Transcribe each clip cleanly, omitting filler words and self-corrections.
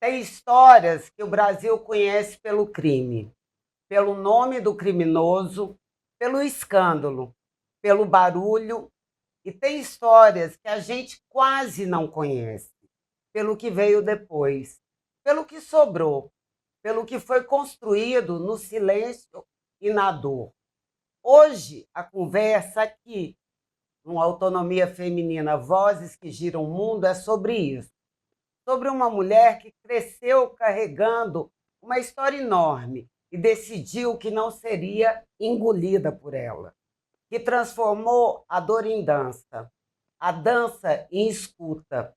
Tem histórias que o Brasil conhece pelo crime, pelo nome do criminoso, pelo escândalo, pelo barulho, e tem histórias que a gente quase não conhece, pelo que veio depois, pelo que sobrou, pelo que foi construído no silêncio e na dor. Hoje, a conversa aqui, no Autonomia Feminina, Vozes que Giram o Mundo, é sobre isso. Sobre uma mulher que cresceu carregando uma história enorme e decidiu que não seria engolida por ela, que transformou a dor em dança, a dança em escuta,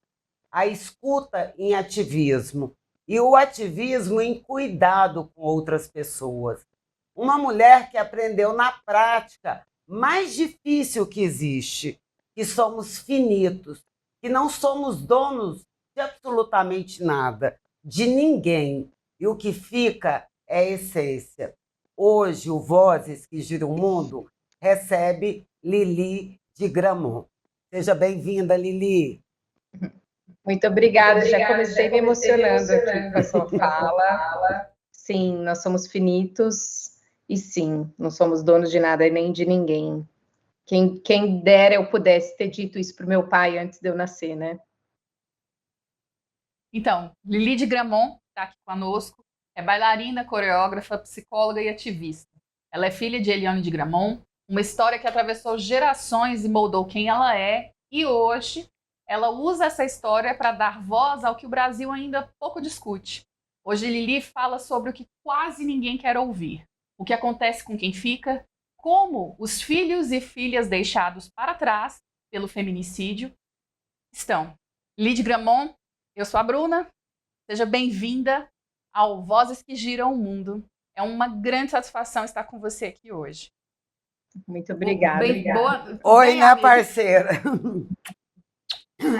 a escuta em ativismo e o ativismo em cuidado com outras pessoas. Uma mulher que aprendeu na prática mais difícil que existe, que somos finitos, que não somos donos de absolutamente nada, de ninguém. E o que fica é a essência. Hoje, o Vozes que Giram o Mundo recebe Lili de Gramont. Seja bem-vinda, Lili. Muito obrigada, já comecei me emocionando aqui com a sua fala. Sim, nós somos finitos e sim, não somos donos de nada e nem de ninguém. Quem dera eu pudesse ter dito isso para o meu pai antes de eu nascer, né? Então, Lili de Gramont está aqui conosco, é bailarina, coreógrafa, psicóloga e ativista. Ela é filha de Eliane de Gramont, uma história que atravessou gerações e moldou quem ela é, e hoje ela usa essa história para dar voz ao que o Brasil ainda pouco discute. Hoje Lili fala sobre o que quase ninguém quer ouvir, o que acontece com quem fica, como os filhos e filhas deixados para trás pelo feminicídio estão. Lili de Gramont, eu sou a Bruna, seja bem-vinda ao Vozes que Giram o Mundo. É uma grande satisfação estar com você aqui hoje. Muito obrigada. Oi, minha parceira.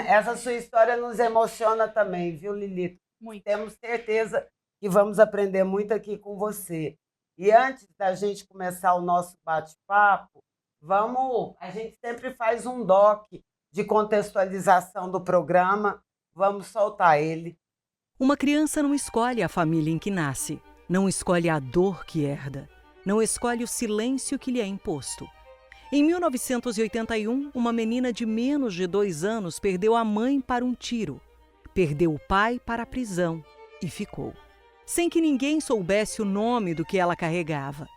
Essa sua história nos emociona também, viu, Lili? Muito. Temos certeza que vamos aprender muito aqui com você. E antes da gente começar o nosso bate-papo, a gente sempre faz um doc de contextualização do programa. Vamos soltar ele. Uma criança não escolhe a família em que nasce, não escolhe a dor que herda, não escolhe o silêncio que lhe é imposto. Em 1981, uma menina de menos de 2 anos perdeu a mãe para um tiro, perdeu o pai para a prisão e ficou. Sem que ninguém soubesse o nome do que ela carregava,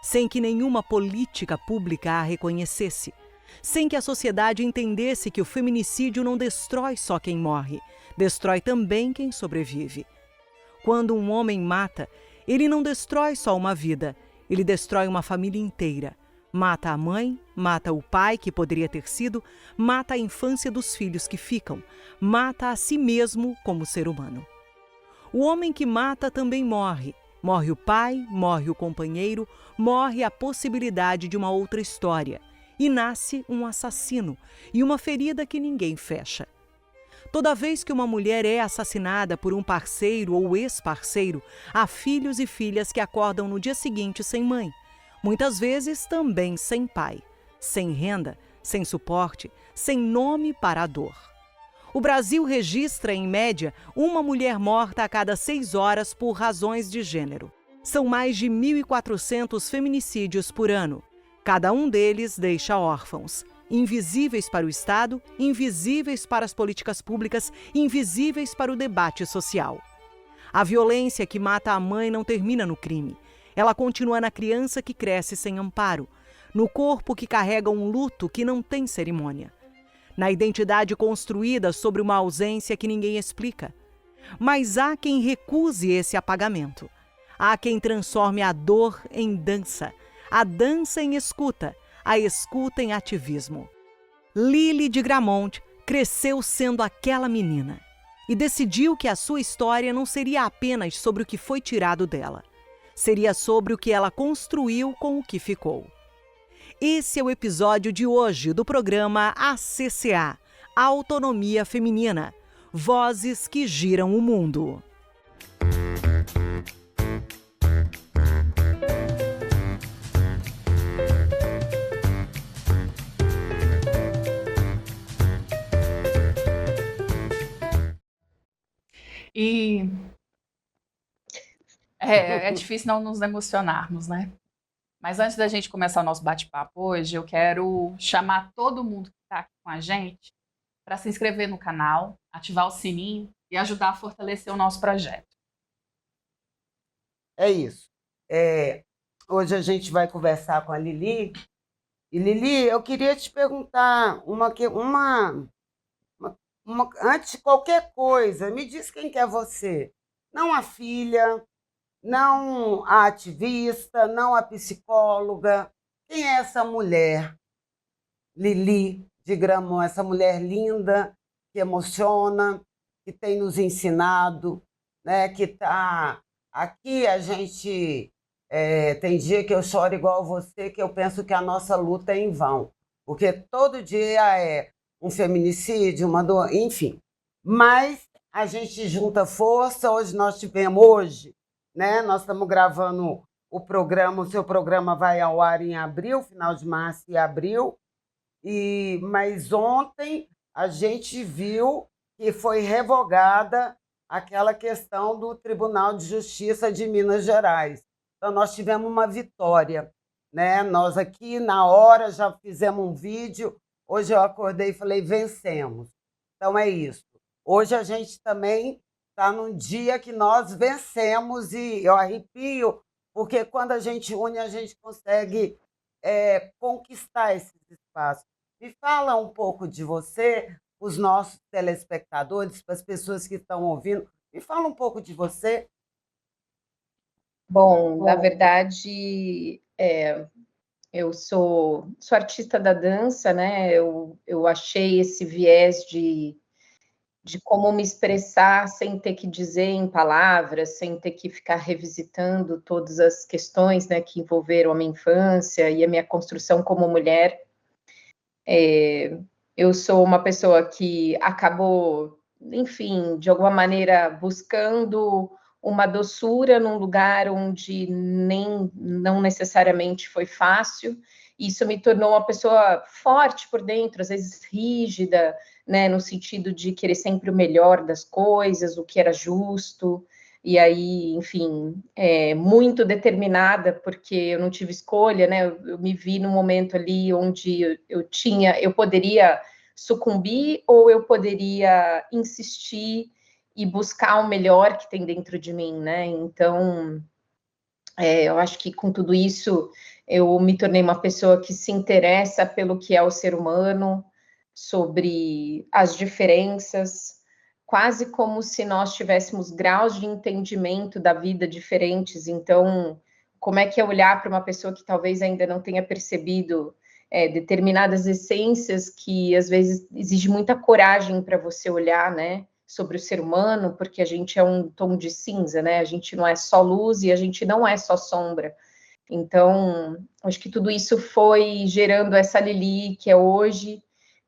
sem que nenhuma política pública a reconhecesse, sem que a sociedade entendesse que o feminicídio não destrói só quem morre, destrói também quem sobrevive. Quando um homem mata, ele não destrói só uma vida, ele destrói uma família inteira. Mata a mãe, mata o pai que poderia ter sido, mata a infância dos filhos que ficam, mata a si mesmo como ser humano. O homem que mata também morre. Morre o pai, morre o companheiro, morre a possibilidade de uma outra história. E nasce um assassino e uma ferida que ninguém fecha. Toda vez que uma mulher é assassinada por um parceiro ou ex-parceiro, há filhos e filhas que acordam no dia seguinte sem mãe. Muitas vezes também sem pai, sem renda, sem suporte, sem nome para a dor. O Brasil registra, em média, uma mulher morta a cada 6 horas por razões de gênero. São mais de 1.400 feminicídios por ano. Cada um deles deixa órfãos, invisíveis para o Estado, invisíveis para as políticas públicas, invisíveis para o debate social. A violência que mata a mãe não termina no crime. Ela continua na criança que cresce sem amparo, no corpo que carrega um luto que não tem cerimônia, na identidade construída sobre uma ausência que ninguém explica. Mas há quem recuse esse apagamento. Há quem transforme a dor em dança, a dança em escuta, a escuta em ativismo. Lili de Gramont cresceu sendo aquela menina e decidiu que a sua história não seria apenas sobre o que foi tirado dela. Seria sobre o que ela construiu com o que ficou. Esse é o episódio de hoje do programa ACCA, a Autonomia Feminina. Vozes que giram o mundo. E é difícil não nos emocionarmos, né? Mas antes da gente começar o nosso bate-papo hoje, eu quero chamar todo mundo que está aqui com a gente para se inscrever no canal, ativar o sininho e ajudar a fortalecer o nosso projeto. É isso. Hoje a gente vai conversar com a Lili. E, Lili, eu queria te perguntar antes de qualquer coisa, me diz quem que é você. Não a filha, não a ativista, não a psicóloga. Quem é essa mulher, Lili de Gramont, essa mulher linda, que emociona, que tem nos ensinado, né? Que está aqui, a gente tem dia que eu choro igual você, que eu penso que a nossa luta é em vão, porque todo dia é um feminicídio, uma dor, enfim. Mas a gente junta força. Hoje, né? Nós estamos gravando o programa, o seu programa vai ao ar em abril, final de março e abril. Mas ontem a gente viu que foi revogada aquela questão do Tribunal de Justiça de Minas Gerais. Então, nós tivemos uma vitória, né? Nós aqui, na hora, já fizemos um vídeo. Hoje eu acordei e falei, vencemos. Então, é isso. Hoje a gente também está num dia que nós vencemos e eu arrepio, porque quando a gente une, a gente consegue conquistar esses espaços. Me fala um pouco de você, os nossos telespectadores, para as pessoas que estão ouvindo. Me fala um pouco de você. Bom, na verdade, eu sou artista da dança, né? Eu achei esse viés de como me expressar sem ter que dizer em palavras, sem ter que ficar revisitando todas as questões, né, que envolveram a minha infância e a minha construção como mulher. Eu sou uma pessoa que acabou, enfim, de alguma maneira buscando uma doçura num lugar onde não necessariamente foi fácil. Isso me tornou uma pessoa forte por dentro, às vezes rígida, né, no sentido de querer sempre o melhor das coisas, o que era justo, e aí, enfim, muito determinada, porque eu não tive escolha, né, eu me vi num momento ali onde eu poderia sucumbir ou eu poderia insistir e buscar o melhor que tem dentro de mim, né, então, eu acho que com tudo isso, eu me tornei uma pessoa que se interessa pelo que é o ser humano, sobre as diferenças, quase como se nós tivéssemos graus de entendimento da vida diferentes. Então, como é que é olhar para uma pessoa que talvez ainda não tenha percebido determinadas essências que, às vezes, exige muita coragem para você olhar, né, sobre o ser humano, porque a gente é um tom de cinza, né? A gente não é só luz e a gente não é só sombra. Então, acho que tudo isso foi gerando essa Lili que é hoje,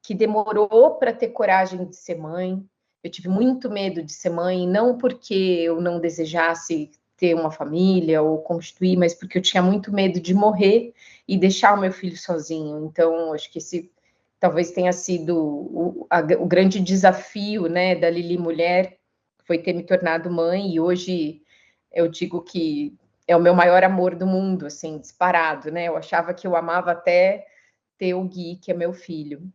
que demorou para ter coragem de ser mãe. Eu tive muito medo de ser mãe, não porque eu não desejasse ter uma família ou constituir, mas porque eu tinha muito medo de morrer e deixar o meu filho sozinho. Então, acho que esse talvez tenha sido o grande desafio, né, da Lili mulher, foi ter me tornado mãe, e hoje eu digo que é o meu maior amor do mundo, assim, disparado, né? Eu achava que eu amava até ter o Gui, que é meu filho.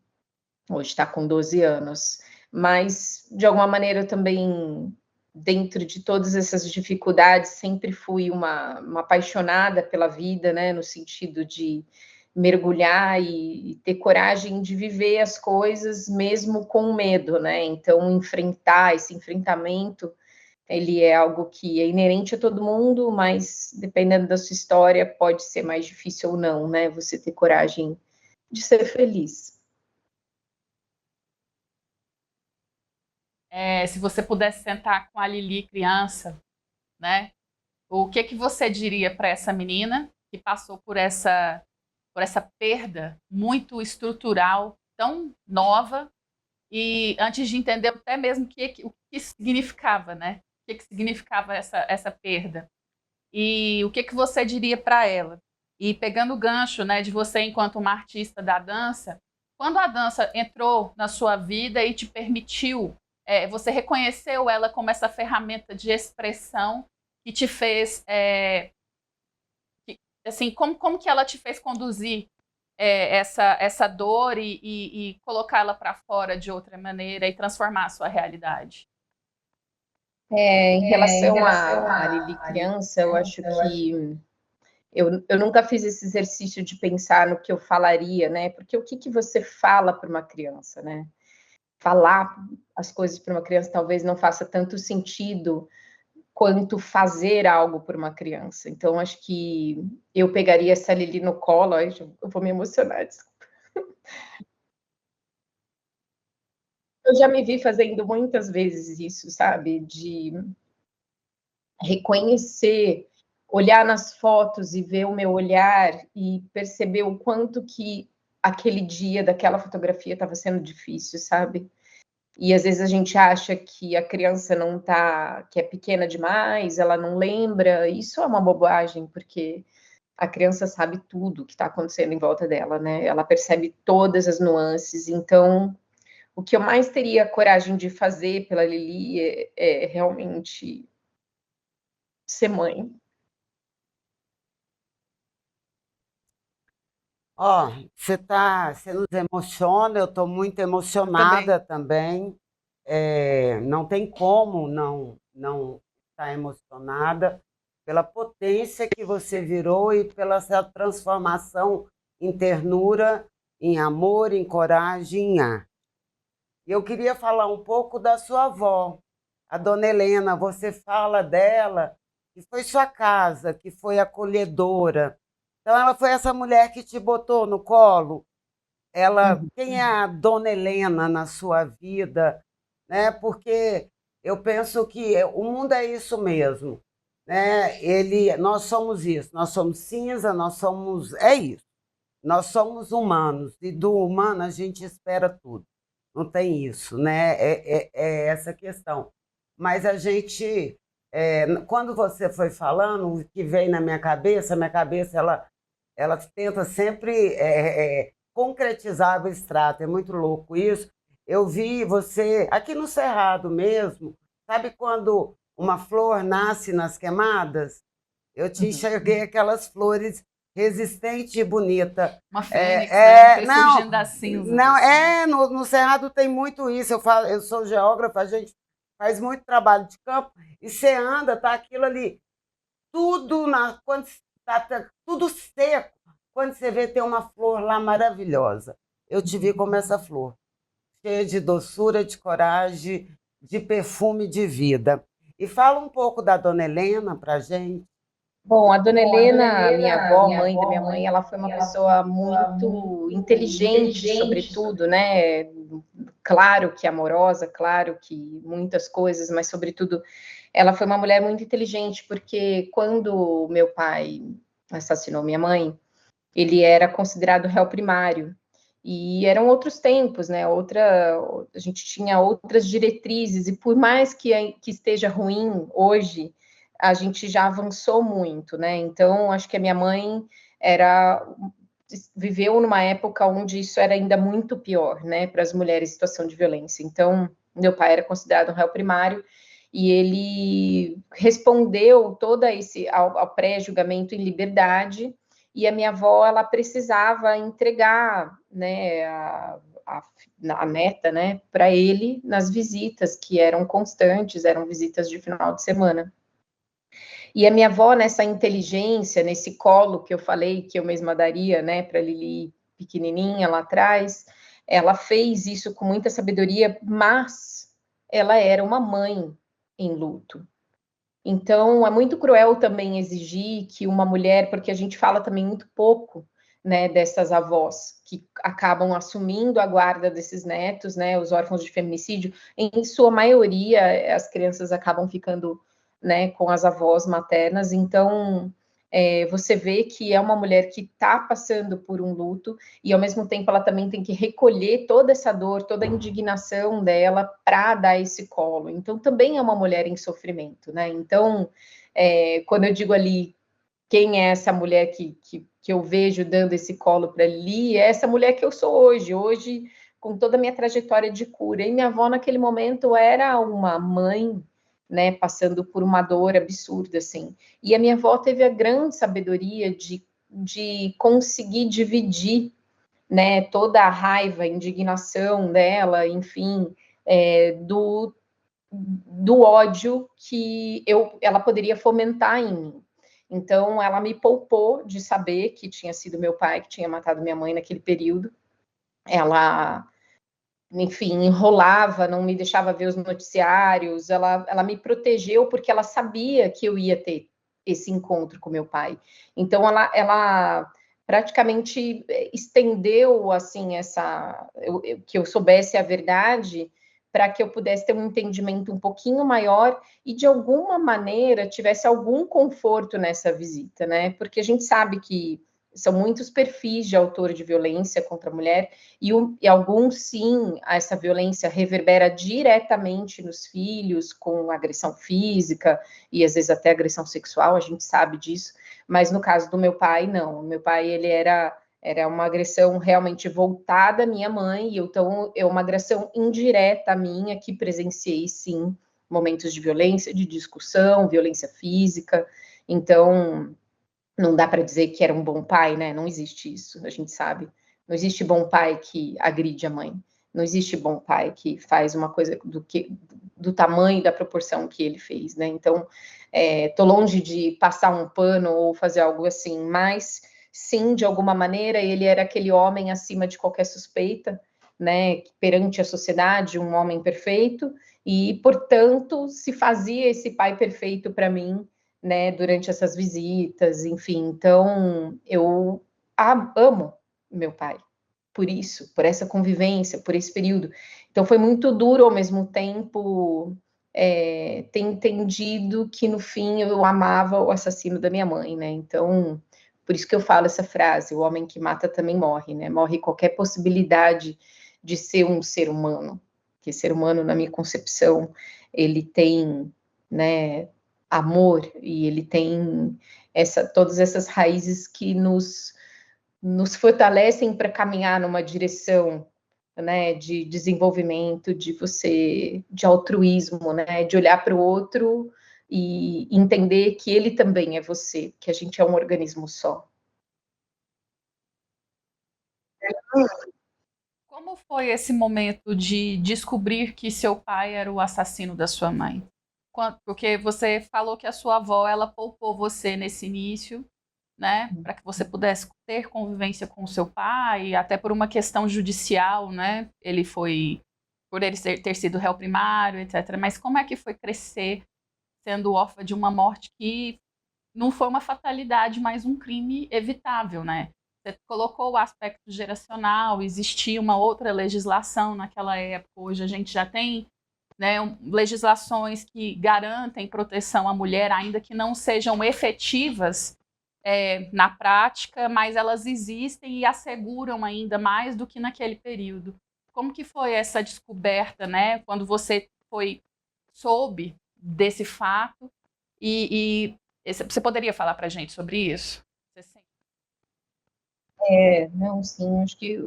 Hoje está com 12 anos. Mas, de alguma maneira, eu também, dentro de todas essas dificuldades, sempre fui uma apaixonada pela vida, né? No sentido de mergulhar e ter coragem de viver as coisas mesmo com medo, né? Então, enfrentar esse enfrentamento, ele é algo que é inerente a todo mundo, mas dependendo da sua história, pode ser mais difícil ou não, né? Você ter coragem de ser feliz. Se você pudesse sentar com a Lili criança, né? O que você diria para essa menina que passou por essa por essa perda muito estrutural, tão nova, e antes de entender até mesmo o que significava, né? O que significava essa perda. E o que você diria para ela? E pegando o gancho, né, de você enquanto uma artista da dança, quando a dança entrou na sua vida e te permitiu, você reconheceu ela como essa ferramenta de expressão que te fez, assim, como que ela te fez conduzir essa dor e colocá-la para fora de outra maneira e transformar a sua realidade? Em relação à Lili criança, eu acho que eu nunca fiz esse exercício de pensar no que eu falaria, né? Porque o que você fala para uma criança, né? Falar as coisas para uma criança talvez não faça tanto sentido quanto fazer algo por uma criança. Então, acho que eu pegaria essa Lili no colo, eu vou me emocionar, desculpa. Eu já me vi fazendo muitas vezes isso, sabe? De reconhecer, olhar nas fotos e ver o meu olhar e perceber o quanto que aquele dia daquela fotografia estava sendo difícil, sabe? E às vezes a gente acha que a criança não tá, que é pequena demais, ela não lembra. Isso é uma bobagem, porque a criança sabe tudo que está acontecendo em volta dela, né? Ela percebe todas as nuances. Então, o que eu mais teria coragem de fazer pela Lili é realmente ser mãe. Ó, você nos emociona, eu estou muito emocionada também. Não tem como não estar emocionada pela potência que você virou e pela sua transformação em ternura, em amor, em coragem, em arte. E eu queria falar um pouco da sua avó, a dona Helena. Você fala dela, que foi sua casa, que foi acolhedora. Então, ela foi essa mulher que te botou no colo. Quem é a dona Helena na sua vida? Né? Porque eu penso que o mundo é isso mesmo. Né? Nós somos isso, nós somos cinza, é isso. Nós somos humanos, e do humano a gente espera tudo. Não tem isso, né? É essa questão. Mas quando você foi falando, o que veio na minha cabeça ela tenta sempre concretizar o abstrato. É muito louco isso. Eu vi você aqui no Cerrado mesmo, sabe quando uma flor nasce nas queimadas? Eu te enxerguei aquelas flores resistente e bonita. Uma fênix, né? Não, Surgindo das cinzas. não, Assim. no Cerrado tem muito isso. Eu sou geógrafa, a gente faz muito trabalho de campo, e você anda, tá aquilo ali, quando tá tudo seco, quando você vê tem uma flor lá maravilhosa. Eu te vi como essa flor, cheia de doçura, de coragem, de perfume de vida. E fala um pouco da dona Helena pra gente. Bom, a dona Helena, minha avó, mãe da minha mãe, ela foi uma pessoa muito inteligente, sobretudo, né? Claro que amorosa, claro que muitas coisas, mas sobretudo ela foi uma mulher muito inteligente, porque quando meu pai assassinou minha mãe, ele era considerado réu primário. E eram outros tempos, né? A gente tinha outras diretrizes, e por mais que esteja ruim hoje, a gente já avançou muito, né? Então, acho que a minha mãe viveu numa época onde isso era ainda muito pior, né? Para as mulheres em situação de violência. Então, meu pai era considerado um réu primário, e ele respondeu ao pré-julgamento em liberdade. E a minha avó, ela precisava entregar, né, a neta, né, para ele nas visitas, que eram constantes, eram visitas de final de semana. E a minha avó, nessa inteligência, nesse colo que eu falei, que eu mesma daria, né, para Lili pequenininha lá atrás, ela fez isso com muita sabedoria, mas ela era uma mãe em luto. Então, é muito cruel também exigir que uma mulher, porque a gente fala também muito pouco, né, dessas avós que acabam assumindo a guarda desses netos, né, os órfãos de feminicídio, em sua maioria, as crianças acabam ficando, né, com as avós maternas. Então, você vê que é uma mulher que está passando por um luto e, ao mesmo tempo, ela também tem que recolher toda essa dor, toda a indignação dela para dar esse colo. Então, também é uma mulher em sofrimento, né? Então, quando eu digo ali quem é essa mulher que eu vejo dando esse colo para Lili, é essa mulher que eu sou hoje, com toda a minha trajetória de cura. E minha avó, naquele momento, era uma mãe, né, passando por uma dor absurda, assim. E a minha avó teve a grande sabedoria de conseguir dividir, né, toda a raiva, a indignação dela, enfim, do ódio que ela poderia fomentar em mim. Então, ela me poupou de saber que tinha sido meu pai que tinha matado minha mãe naquele período. Ela, enfim, enrolava, não me deixava ver os noticiários, ela me protegeu porque ela sabia que eu ia ter esse encontro com meu pai. Então, ela praticamente estendeu, assim, que eu soubesse a verdade, para que eu pudesse ter um entendimento um pouquinho maior e, de alguma maneira, tivesse algum conforto nessa visita, né? Porque a gente sabe que são muitos perfis de autor de violência contra a mulher, e alguns, sim, essa violência reverbera diretamente nos filhos, com agressão física e, às vezes, até agressão sexual, a gente sabe disso, mas no caso do meu pai, não. Meu pai, ele era uma agressão realmente voltada à minha mãe, então é uma agressão indireta minha, que presenciei, sim, momentos de violência, de discussão, violência física. Então, não dá para dizer que era um bom pai, né? Não existe isso, a gente sabe. Não existe bom pai que agride a mãe. Não existe bom pai que faz uma coisa do tamanho, da proporção que ele fez, né? Então, tô longe de passar um pano ou fazer algo assim, mas sim, de alguma maneira, ele era aquele homem acima de qualquer suspeita, né? Perante a sociedade, um homem perfeito, e, portanto, se fazia esse pai perfeito para mim, né, durante essas visitas, enfim. Então, eu amo meu pai por isso, por essa convivência, por esse período. Então, foi muito duro, ao mesmo tempo, ter entendido que, no fim, eu amava o assassino da minha mãe, né? Então, por isso que eu falo essa frase, o homem que mata também morre, né? Morre qualquer possibilidade de ser um ser humano. Porque ser humano, na minha concepção, ele tem, né, amor, e ele tem todas essas raízes que nos fortalecem para caminhar numa direção, né, de desenvolvimento, de altruísmo, né, de olhar para o outro e entender que ele também é você, que a gente é um organismo só. Como foi esse momento de descobrir que seu pai era o assassino da sua mãe? Porque você falou que a sua avó, ela poupou você nesse início, né, para que você pudesse ter convivência com o seu pai, até por uma questão judicial, né? Por ele ter sido réu primário, etc. Mas como é que foi crescer sendo órfã de uma morte que não foi uma fatalidade, mas um crime evitável, né? Você colocou o aspecto geracional, existia uma outra legislação naquela época, hoje a gente já tem, né, legislações que garantem proteção à mulher, ainda que não sejam efetivas na prática, mas elas existem e asseguram ainda mais do que naquele período. Como que foi essa descoberta, né, quando você soube desse fato e você poderia falar para a gente sobre isso? Não, sim, acho que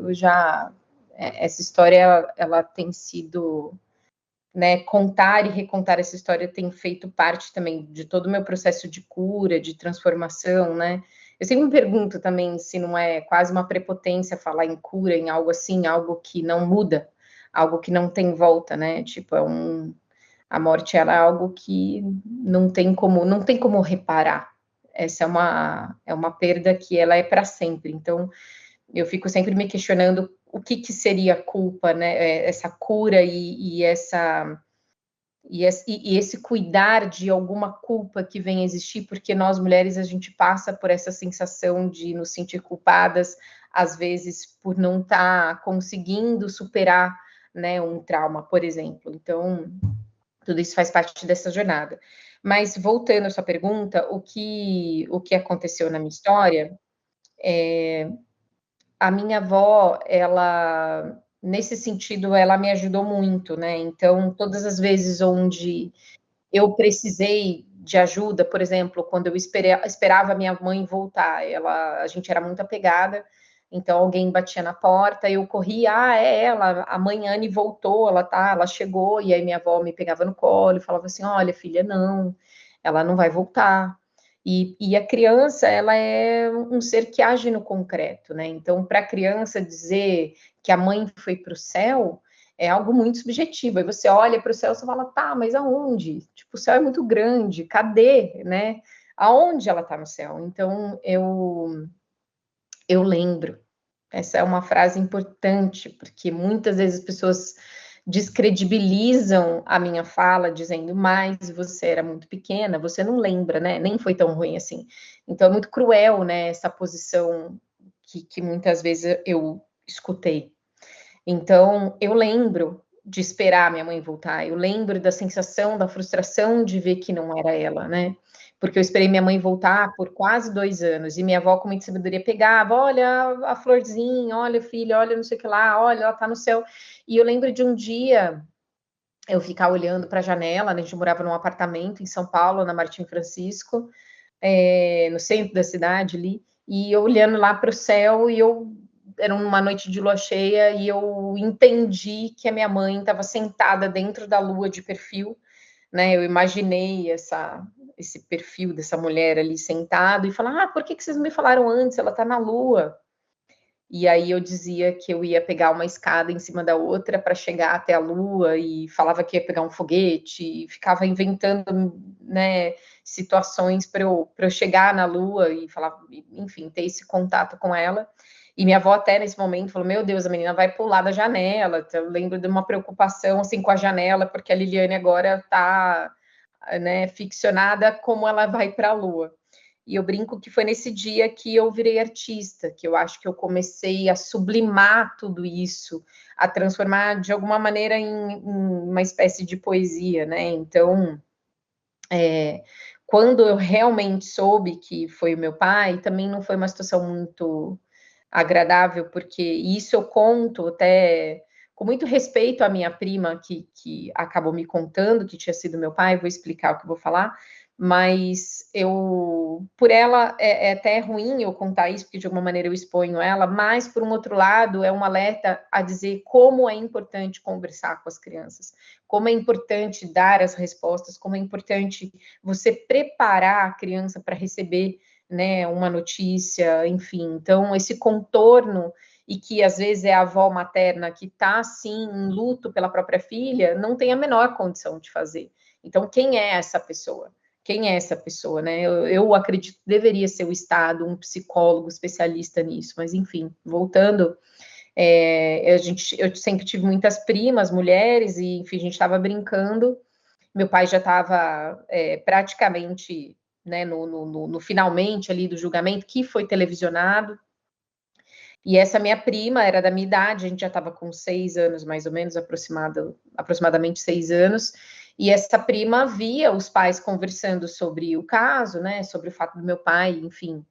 essa história, ela tem sido, né, contar e recontar essa história tem feito parte também de todo o meu processo de cura, de transformação, né? Eu sempre me pergunto também se não é quase uma prepotência falar em cura, em algo assim, algo que não muda, algo que não tem volta, né? Tipo, a morte, ela é algo que não tem como reparar. Essa é uma perda que ela é para sempre. Então, eu fico sempre me questionando o que seria a culpa, né? Essa cura e esse cuidar de alguma culpa que vem a existir, porque nós mulheres, a gente passa por essa sensação de nos sentir culpadas, às vezes por não estar conseguindo superar, né, um trauma, por exemplo. Então, tudo isso faz parte dessa jornada. Mas voltando à sua pergunta, o que aconteceu na minha história, a minha avó, ela, nesse sentido, ela me ajudou muito, né? Então, todas as vezes onde eu precisei de ajuda, por exemplo, quando eu esperava minha mãe voltar, a gente era muito apegada, então alguém batia na porta, eu corria, é ela, a mãe Anne voltou, ela chegou, e aí minha avó me pegava no colo e falava assim, olha, filha, não, ela não vai voltar. E a criança, ela é um ser que age no concreto, né? Então, para a criança dizer que a mãe foi para o céu, é algo muito subjetivo. Aí você olha para o céu e fala, tá, mas aonde? Tipo, o céu é muito grande, cadê, né? Aonde ela está no céu? Então, eu lembro. Essa é uma frase importante, porque muitas vezes as pessoas descredibilizam a minha fala, dizendo, mas você era muito pequena, você não lembra, né? Nem foi tão ruim assim. Então, é muito cruel, né? Essa posição que muitas vezes eu escutei. Então, eu lembro de esperar minha mãe voltar, eu lembro da sensação, da frustração de ver que não era ela, né? Porque eu esperei minha mãe voltar por quase 2 anos, e minha avó, com muita sabedoria, pegava, olha a florzinha, olha filha, olha não sei o que lá, olha, ela tá no céu. E eu lembro de um dia eu ficar olhando para a janela, né? A gente morava num apartamento em São Paulo, na Martim Francisco, no centro da cidade ali, e eu olhando lá para o céu, e era uma noite de lua cheia, e eu entendi que a minha mãe estava sentada dentro da lua de perfil, né? Eu imaginei esse perfil dessa mulher ali sentado, e falar, por que vocês não me falaram antes? Ela está na lua. E aí eu dizia que eu ia pegar uma escada em cima da outra para chegar até a Lua, e falava que ia pegar um foguete, e ficava inventando, né, situações para eu chegar na Lua e falar, enfim, ter esse contato com ela. E minha avó até nesse momento falou, meu Deus, a menina vai pular da janela. Então, eu lembro de uma preocupação assim com a janela, porque a Liliane agora está, né, ficcionada como ela vai para a Lua. E eu brinco que foi nesse dia que eu virei artista, que eu acho que eu comecei a sublimar tudo isso, a transformar de alguma maneira em uma espécie de poesia, né? Então, quando eu realmente soube que foi o meu pai, também não foi uma situação muito agradável, porque isso eu conto até com muito respeito à minha prima, que acabou me contando que tinha sido meu pai, vou explicar o que eu vou falar, mas por ela, é até ruim eu contar isso, porque de alguma maneira eu exponho ela, mas por um outro lado, é um alerta a dizer como é importante conversar com as crianças, como é importante dar as respostas, como é importante você preparar a criança para receber, né, uma notícia, enfim. Então, esse contorno, e que às vezes é a avó materna que está, assim, em luto pela própria filha, não tem a menor condição de fazer. Então, quem é essa pessoa? Quem é essa pessoa, né? Eu acredito que deveria ser o Estado, um psicólogo especialista nisso, mas enfim, voltando, eu sempre tive muitas primas, mulheres, e enfim, a gente estava brincando, meu pai já estava praticamente, né, no finalmente ali do julgamento, que foi televisionado, e essa minha prima era da minha idade, a gente já estava com 6 anos, mais ou menos, aproximadamente 6 anos, e essa prima via os pais conversando sobre o caso, né, sobre o fato do meu pai, enfim,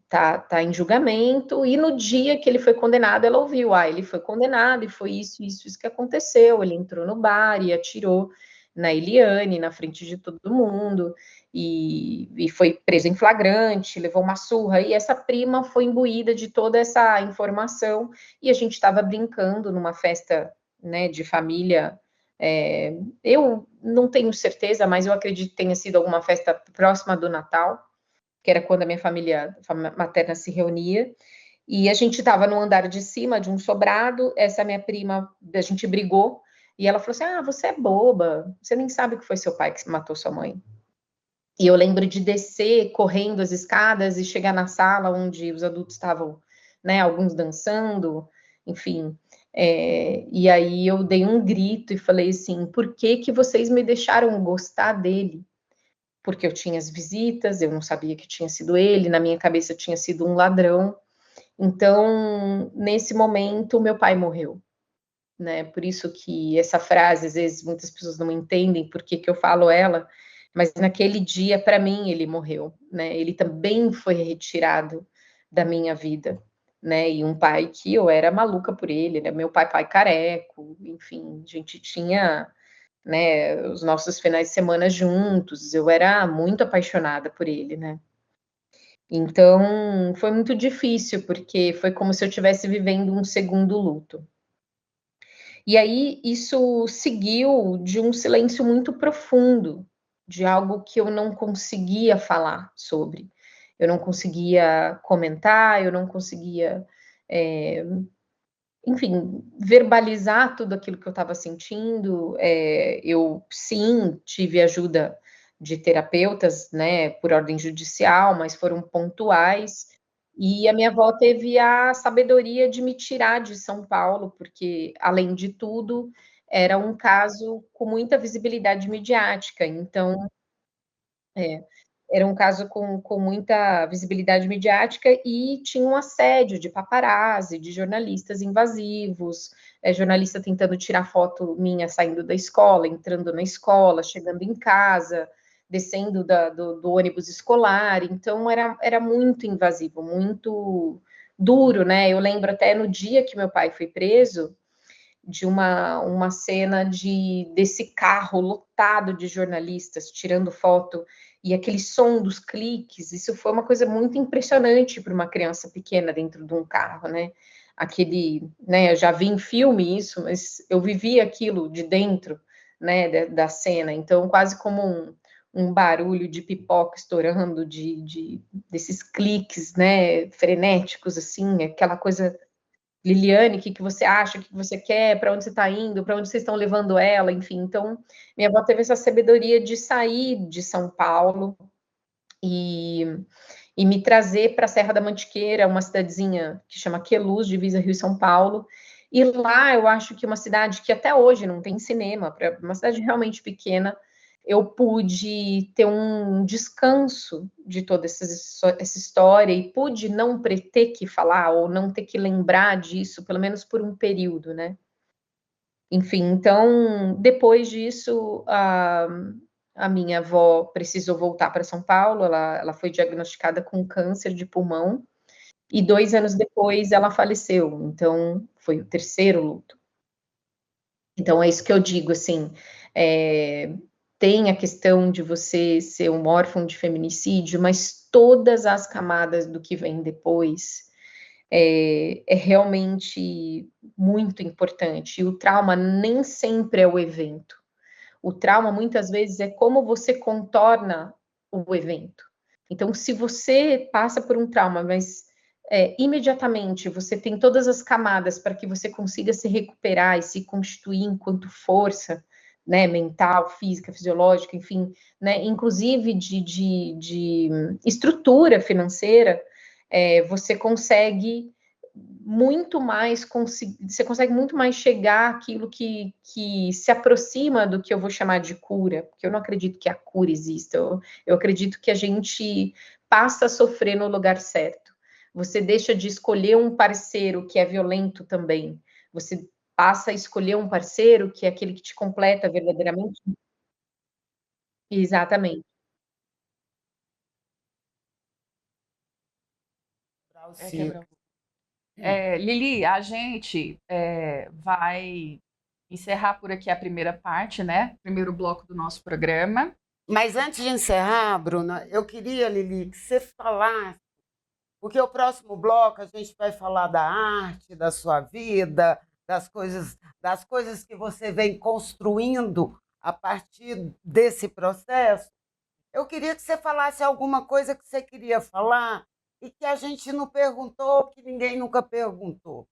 tá em julgamento, e no dia que ele foi condenado, ela ouviu, ele foi condenado, e foi isso que aconteceu, ele entrou no bar e atirou na Eliane, na frente de todo mundo, e foi preso em flagrante, levou uma surra, e essa prima foi imbuída de toda essa informação, e a gente estava brincando numa festa, né, de família, eu não tenho certeza, mas eu acredito que tenha sido alguma festa próxima do Natal, que era quando a minha família materna se reunia, e a gente estava no andar de cima de um sobrado, essa minha prima, a gente brigou, e ela falou assim, você é boba, você nem sabe que foi seu pai que matou sua mãe. E eu lembro de descer correndo as escadas e chegar na sala onde os adultos estavam, né, alguns dançando, enfim. E aí eu dei um grito e falei assim, por que vocês me deixaram gostar dele? Porque eu tinha as visitas, eu não sabia que tinha sido ele, na minha cabeça tinha sido um ladrão. Então, nesse momento, meu pai morreu, né? Por isso que essa frase, às vezes, muitas pessoas não entendem por que eu falo ela, Mas naquele dia, para mim, ele morreu, né? Ele também foi retirado da minha vida, né? E um pai que eu era maluca por ele, né? Meu pai careco, enfim, a gente tinha, né, os nossos finais de semana juntos, eu era muito apaixonada por ele, né? Então, foi muito difícil, porque foi como se eu estivesse vivendo um segundo luto. E aí, isso seguiu de um silêncio muito profundo, de algo que eu não conseguia falar sobre. Eu não conseguia comentar, eu não conseguia, enfim, verbalizar tudo aquilo que eu estava sentindo. Eu, sim, tive ajuda de terapeutas, né, por ordem judicial, mas foram pontuais. E a minha avó teve a sabedoria de me tirar de São Paulo, porque, além de tudo, era um caso com muita visibilidade midiática. Então, é, era um caso com muita visibilidade midiática e tinha um assédio de paparazzi, de jornalistas invasivos, jornalista tentando tirar foto minha saindo da escola, entrando na escola, chegando em casa, descendo do ônibus escolar. Então, era muito invasivo, muito duro, né? Eu lembro até no dia que meu pai foi preso, de uma cena desse carro lotado de jornalistas tirando foto e aquele som dos cliques. Isso foi uma coisa muito impressionante para uma criança pequena dentro de um carro, né? Aquele, né? Eu já vi em filme isso, mas eu vivi aquilo de dentro, né? Da cena. Então, quase como um barulho de pipoca estourando, desses cliques, né? Frenéticos, assim, aquela coisa. Liliane, o que você acha, o que você quer, para onde você está indo, para onde vocês estão levando ela, enfim. Então, minha avó teve essa sabedoria de sair de São Paulo e me trazer para a Serra da Mantiqueira, uma cidadezinha que chama Queluz, divisa Rio e São Paulo. E lá eu acho que uma cidade que até hoje não tem cinema, uma cidade realmente pequena, eu pude ter um descanso de toda essa história e pude não ter que falar ou não ter que lembrar disso, pelo menos por um período, né? Enfim, então, depois disso, a minha avó precisou voltar para São Paulo, ela foi diagnosticada com câncer de pulmão, e 2 anos depois ela faleceu, então foi o terceiro luto. Então é isso que eu digo, assim, tem a questão de você ser um órfão de feminicídio, mas todas as camadas do que vem depois é realmente muito importante. E o trauma nem sempre é o evento. O trauma, muitas vezes, é como você contorna o evento. Então, se você passa por um trauma, mas imediatamente você tem todas as camadas para que você consiga se recuperar e se constituir enquanto força, né, mental, física, fisiológica, enfim, né, inclusive de estrutura financeira, você consegue muito mais você consegue muito mais chegar àquilo que se aproxima do que eu vou chamar de cura, porque eu não acredito que a cura exista, eu acredito que a gente passa a sofrer no lugar certo. Você deixa de escolher um parceiro que é violento também, você passa a escolher um parceiro que é aquele que te completa verdadeiramente. Exatamente. Lili, a gente vai encerrar por aqui a primeira parte, né? Primeiro bloco do nosso programa. Mas antes de encerrar, Bruna, eu queria, Lili, que você falasse, porque o próximo bloco a gente vai falar da arte, da sua vida, das coisas que você vem construindo a partir desse processo. Eu queria que você falasse alguma coisa que você queria falar e que a gente não perguntou, que ninguém nunca perguntou,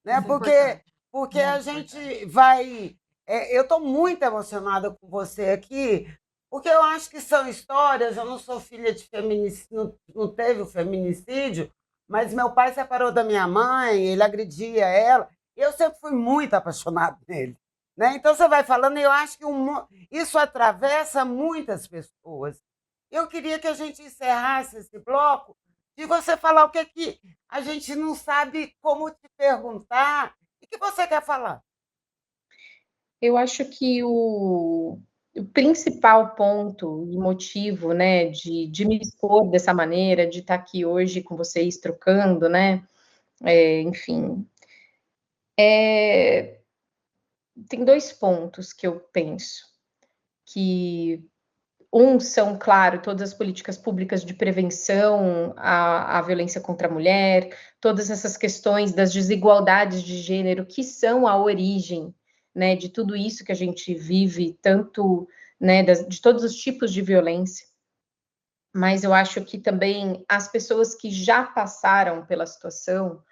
né? Isso é Porque a muito gente importante. vai. Eu estou muito emocionada com você aqui, porque eu acho que são histórias. Eu não sou filha de feminicídio, não teve o feminicídio, mas meu pai separou da minha mãe, ele agredia ela. Eu sempre fui muito apaixonada nele. Né? Então você vai falando, e eu acho que isso atravessa muitas pessoas. Eu queria que a gente encerrasse esse bloco de você falar o que a gente não sabe como te perguntar e que você quer falar. Eu acho que o o principal ponto e motivo, né, de me expor dessa maneira, de estar aqui hoje com vocês trocando, né, enfim, tem 2 pontos que eu penso, que são, claro, todas as políticas públicas de prevenção à violência contra a mulher, todas essas questões das desigualdades de gênero, que são a origem, né, de tudo isso que a gente vive, tanto, né, de todos os tipos de violência. Mas eu acho que também as pessoas que já passaram pela situação,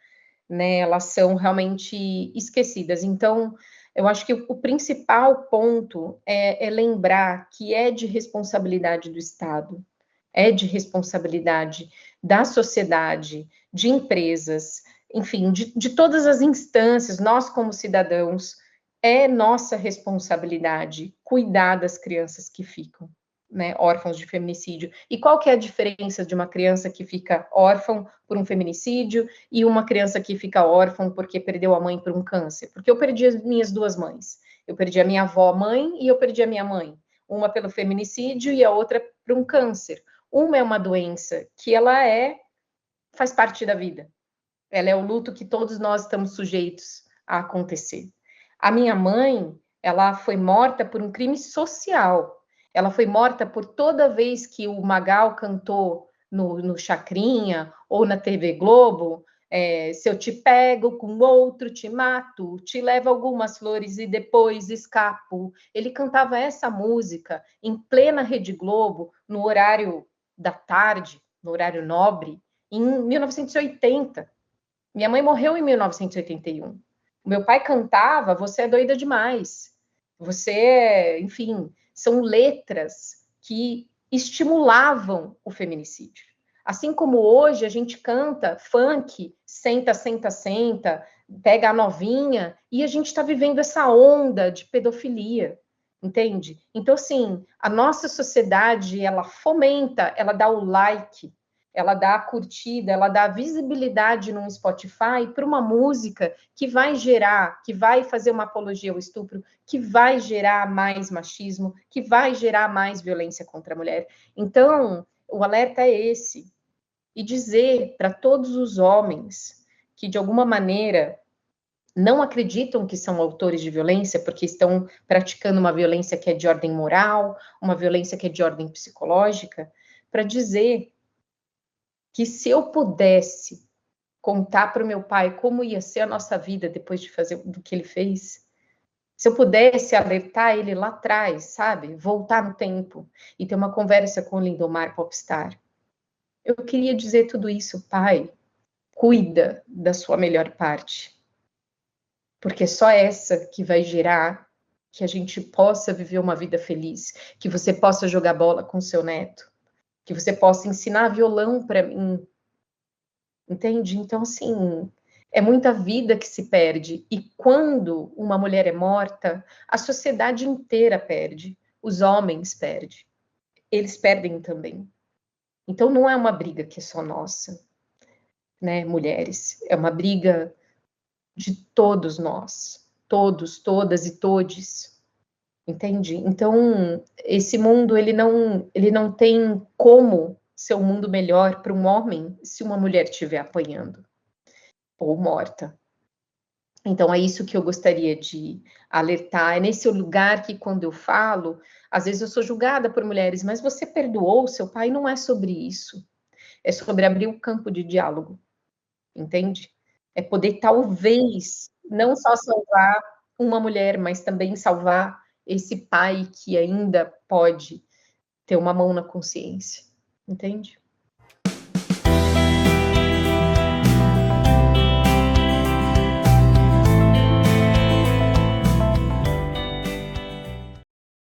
né, elas são realmente esquecidas. Então, eu acho que o principal ponto é lembrar que é de responsabilidade do Estado, é de responsabilidade da sociedade, de empresas, enfim, de todas as instâncias, nós como cidadãos, é nossa responsabilidade cuidar das crianças que ficam, né, órfãos de feminicídio. E qual que é a diferença de uma criança que fica órfã por um feminicídio e uma criança que fica órfã porque perdeu a mãe por um câncer? Porque eu perdi as minhas 2 mães. Eu perdi a minha avó mãe e eu perdi a minha mãe. Uma pelo feminicídio e a outra por um câncer. Uma é uma doença que ela faz parte da vida. Ela é o luto que todos nós estamos sujeitos a acontecer. A minha mãe, ela foi morta por um crime social. Ela foi morta por toda vez que o Magal cantou no Chacrinha ou na TV Globo, se eu te pego com outro, te mato, te levo algumas flores e depois escapo. Ele cantava essa música em plena Rede Globo, no horário da tarde, no horário nobre, em 1980. Minha mãe morreu em 1981. O meu pai cantava Você é doida demais. Enfim, são letras que estimulavam o feminicídio. Assim como hoje a gente canta funk, senta, senta, senta, pega a novinha, e a gente está vivendo essa onda de pedofilia, entende? Então, assim, a nossa sociedade, ela fomenta, ela dá o like, ela dá a curtida, ela dá a visibilidade num Spotify para uma música que vai gerar, que vai fazer uma apologia ao estupro, que vai gerar mais machismo, que vai gerar mais violência contra a mulher. Então, o alerta é esse. E dizer para todos os homens que, de alguma maneira, não acreditam que são autores de violência porque estão praticando uma violência que é de ordem moral, uma violência que é de ordem psicológica, para dizer que se eu pudesse contar para o meu pai como ia ser a nossa vida depois de fazer do que ele fez, se eu pudesse alertar ele lá atrás, sabe? Voltar no tempo e ter uma conversa com o Lindomar Popstar. Eu queria dizer tudo isso, pai, cuida da sua melhor parte. Porque é só essa que vai gerar que a gente possa viver uma vida feliz, que você possa jogar bola com seu neto, que você possa ensinar violão para mim, entende? Então, assim, é muita vida que se perde, e quando uma mulher é morta, a sociedade inteira perde, os homens perdem, eles perdem também. Então, não é uma briga que é só nossa, né, mulheres, é uma briga de todos nós, todos, todas e todes. Entende? Então, esse mundo, ele não tem como ser um mundo melhor para um homem se uma mulher estiver apanhando ou morta. Então, é isso que eu gostaria de alertar. É nesse lugar que, quando eu falo, às vezes eu sou julgada por mulheres, mas você perdoou seu pai? Não é sobre isso. É sobre abrir o campo de diálogo. Entende? É poder, talvez, não só salvar uma mulher, mas também salvar esse pai que ainda pode ter uma mão na consciência, entende?